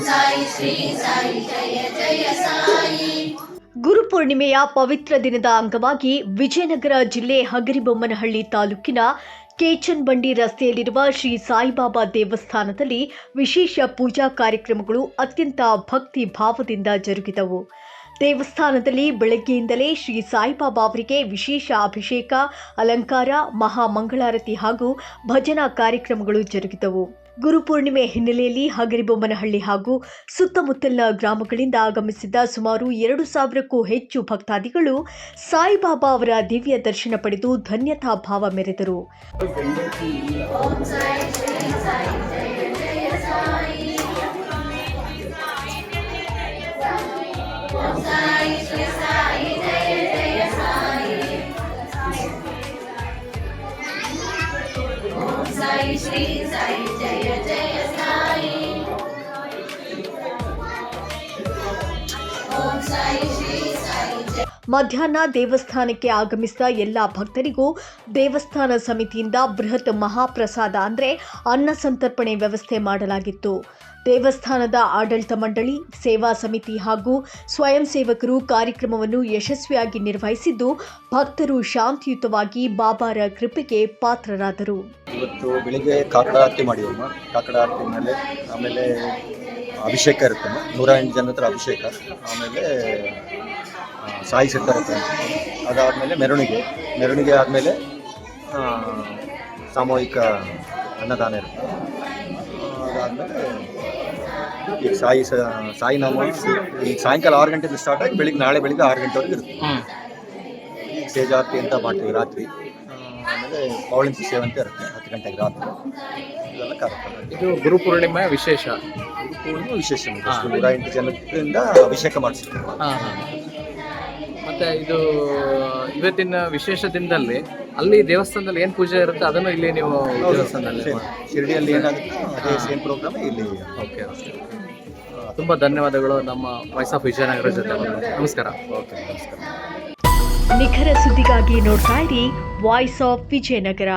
ಸಾಯಿ ಶ್ರೀ ಸಾಯಿ ಜಯ ಜಯ ಸಾಯಿ. ಗುರುಪೂರ್ಣಿಮೆಯ ಪವಿತ್ರ ದಿನದ ಅಂಗವಾಗಿ ವಿಜಯನಗರ ಜಿಲ್ಲೆ ಹಗರಿಬೊಮ್ಮನಹಳ್ಳಿ ತಾಲೂಕಿನ ಕೇಚನಬಂಡಿ ರಸ್ತೆಯಲ್ಲಿರುವ ಶ್ರೀ ಸಾಯಿಬಾಬಾ ದೇವಸ್ಥಾನದಲ್ಲಿ ವಿಶೇಷ ಪೂಜಾ ಕಾರ್ಯಕ್ರಮಗಳು ಅತ್ಯಂತ ಭಕ್ತಿ ಭಾವದಿಂದ ಜರುಗಿದವು. ದೇವಸ್ಥಾನದಲ್ಲಿ ಬೆಳಗ್ಗೆಯಿಂದಲೇ ಶ್ರೀ ಸಾಯಿಬಾಬಾ ಅವರಿಗೆ ವಿಶೇಷ ಅಭಿಷೇಕ, ಅಲಂಕಾರ, ಮಹಾಮಂಗಳಾರತಿ ಹಾಗೂ ಭಜನಾ ಕಾರ್ಯಕ್ರಮಗಳು ಜರುಗಿದವು. ಗುರುಪೂರ್ಣಿಮೆ ಹಿನ್ನೆಲೆಯಲ್ಲಿ ಹಗರಿಬೊಮ್ಮನಹಳ್ಳಿ ಹಾಗೂ ಸುತ್ತಮುತ್ತಲಿನ ಗ್ರಾಮಗಳಿಂದ ಆಗಮಿಸಿದ್ದ ಸುಮಾರು 2,000ಕ್ಕೂ ಹೆಚ್ಚು ಭಕ್ತಾದಿಗಳು ಸಾಯಿಬಾಬಾ ಅವರ ದಿವ್ಯ ದರ್ಶನ ಪಡೆದು ಧನ್ಯತಾ ಭಾವ ಮೆರೆದರು. ಸಾಯಿ ಶ್ರೀ ಸಾಯಿ ಜಯ ಜಯ ಸಾಯಿ. ಓಂ ಸಾಯಿ ಶ್ರೀ ಸಾಯಿ ಜಯ. ಮಧ್ಯಾಹ್ನ ದೇವಸ್ಥಾನಕ್ಕೆ ಆಗಮಿಸಿದ ಎಲ್ಲ ಭಕ್ತರಿಗೂ ದೇವಸ್ಥಾನ ಸಮಿತಿಯಿಂದ ಬೃಹತ್ ಮಹಾಪ್ರಸಾದ ಅಂದರೆ ಅನ್ನ ಸಂತರ್ಪಣೆ ವ್ಯವಸ್ಥೆ ಮಾಡಲಾಗಿತ್ತು. ದೇವಸ್ಥಾನದ ಆಡಳಿತ ಮಂಡಳಿ, ಸೇವಾ ಸಮಿತಿ ಹಾಗೂ ಸ್ವಯಂ ಸೇವಕರು ಕಾರ್ಯಕ್ರಮವನ್ನು ಯಶಸ್ವಿಯಾಗಿ ನಿರ್ವಹಿಸಿದ್ದು ಭಕ್ತರು ಶಾಂತಿಯುತವಾಗಿ ಬಾಬಾರ ಕೃಪೆಗೆ ಪಾತ್ರರಾದರು. ಇವತ್ತು ಬೆಳಿಗ್ಗೆ ಕಾಕಡ ಆರತಿ ಮಾಡಿವಮ್ಮ. ಕಾಕಡ ಆರತಿ ಆಮೇಲೆ ಅಭಿಷೇಕ ಇರುತ್ತೆ. 108 ಜನ ಹತ್ರ ಅಭಿಷೇಕ, ಆಮೇಲೆ ಸಾಯಿ ಸೆಟ್ಟರ್ ಹತ್ರ, ಅದಾದಮೇಲೆ ಮೆರವಣಿಗೆ ಆದಮೇಲೆ ಸಾಮೂಹಿಕ ಅನ್ನದಾನ ಇರುತ್ತೆ. ಅದಾದಮೇಲೆ ಈಗ ಸಾಯಿ ನಾಮ ಈಗ ಸಾಯಂಕಾಲ 6 ಗಂಟೆಯಿಂದ ಸ್ಟಾರ್ಟ್ ಆಗಿ ನಾಳೆ ಬೆಳಿಗ್ಗೆ 6 ಗಂಟೆವರೆಗೆ ಇರುತ್ತೆ. ಈಗ ಸೇಜಾರತಿ ಅಂತ ಮಾಡ್ತೀವಿ ರಾತ್ರಿ. ಆಮೇಲೆ ಪೌಳಿಂತಿ ಸೇವಂತೆ ಇರುತ್ತೆ 10 ಗಂಟೆಗೆ ರಾತ್ರಿ. ಇದೆಲ್ಲ ಕಾರ್ಯಕ್ರಮ. ಇದು ಗುರುಪೂರ್ಣಿಮೆ ವಿಶೇಷ. ಗುರುಪೂರ್ಣಿಮೆ ವಿಶೇಷ 108 ಜನದಿಂದ ಅಭಿಷೇಕ ಮಾಡಿಸ್ತೀವಿ. ಮತ್ತೆ ಇದು ಇವತ್ತಿನ ವಿಶೇಷ ದಿನದಲ್ಲಿ ಅಲ್ಲಿ ದೇವಸ್ಥಾನದಲ್ಲಿ ಏನು ಪೂಜೆ ಇರುತ್ತೆ ಅದನ್ನು ಇಲ್ಲಿ ನೀವು ದೇವಸ್ಥಾನದಲ್ಲಿ ಶಿರಡಿಯಲ್ಲಿ ಏನಾಗುತ್ತೆ ಅದೇ ಸೇಮ್ ಪ್ರೋಗ್ರಾಮ್ ಇಲ್ಲಿ. ಓಕೆ, ತುಂಬ ಧನ್ಯವಾದಗಳು ನಮ್ಮ ವಾಯ್ಸ್ ಆಫ್ ವಿಜಯನಗರ ಜೊತೆ. ನಮಸ್ಕಾರ. ಓಕೆ, ನಮಸ್ಕಾರ. ನಿಖರ ಸುದ್ದಿಗಾಗಿ ನೋಡ್ತಾ ಇರಿ ವಾಯ್ಸ್ ಆಫ್ ವಿಜಯನಗರ.